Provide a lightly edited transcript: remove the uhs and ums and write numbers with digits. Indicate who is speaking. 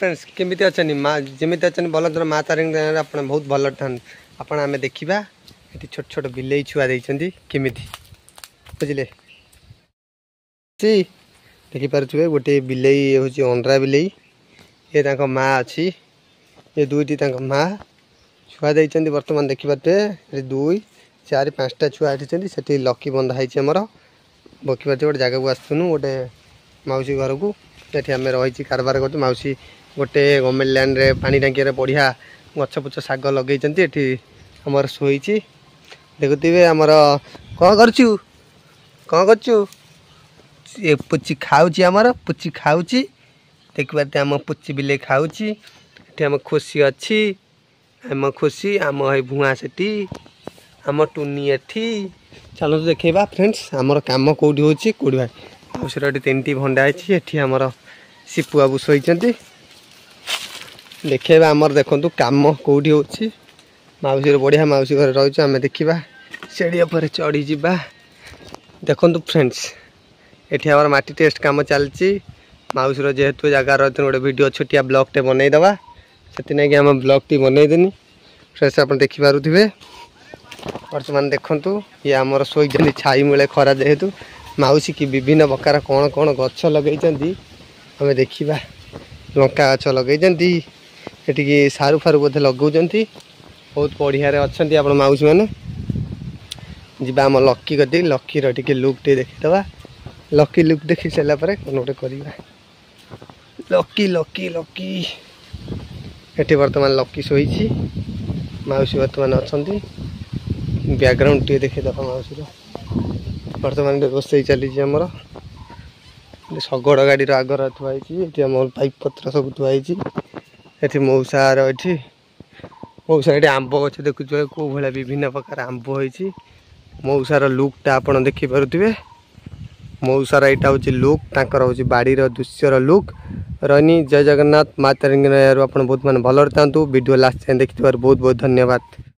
Speaker 1: Friends केमी अच्छा माँ जमी अच्छा भल थर माँ तारिणी आप बहुत भल था आप आम देखा ये छोट छोट बिले छुआ देती केमी बुझे देखिपे गोटे बिले हूँ अंड्रा बिले ये माँ अच्छी ये दुईटी माँ छुआ देती बर्तमान देखिपे 2 4 5टा छुआ से लकी बंधा होमर बखिपे गोटे जगह को आसुनु गोटे मौसी घर को ये आम रही कारबार कर मौसी गोटे गवर्नमेंट लैंड रे पानी टांकी बढ़िया गछ पुछ शाग लगे आमर शोई देखुवे आमर कौन कर पुची खाऊची आमर पुची खाऊची देखिए आम पुची बिले खाऊची ये आम खुशी अच्छी आम खुशी आम है भुआ से आम टुनी एठी चलो देखा फ्रेंड्स आमर कम कौटी हो कौटी भाई मौसीर 3टी भंडा है आमर सिपु बाबू शोचती देखा आमर देखु कम कौटी हो मौसी बढ़िया मौसी घर रही आम देखा सीढ़ी पर चढ़ी जा देखु फ्रेंड्स ये आम माटी टेस्ट कम चलती मौसीर जेहेतु जगह रही गोटे वीडियो छोटिया ब्लॉगटे बनईदे से आम ब्लॉगटी बनईदेनी फ्रेंड्स आप देखिपे बर्तमान देखु ये आमर शोचती छाई मिले खरा जेहेतु मौसी की विभिन्न प्रकार कौन कौन गछ लगे आम देखा लंका गछ लगे ये सारू फारू बोधे लगौंट बहुत बढ़िया अच्छा आप मौसी मैंने जा आम लकी कर लकीर टे लुक टे देखीदे लकी लुक देखी सारापर कौन गोटे करवा लकी लकी लकी ये बर्तमान लकी शोची मौसी बर्तमान अच्छा बैकग्राउंड टे देखीदे मौसी बर्तमान रोसई चली आमर शगड़ गाड़ी आगर थुआई आम पाइप पत्र सब थुआई ये मौसार ये मौसा ये आंब गच देखुए कौ भाया विभिन्न प्रकार आंब हो मौसार लुकटा आप देखिपे मौसार यहाँ हूँ लुक तांकर हूँ बाड़ी दृश्यर लुक रही जय जगन्नाथ माँ तारिणी आप बहुत मान भल था वीडियो लास्ट देखि बहुत बहुत धन्यवाद।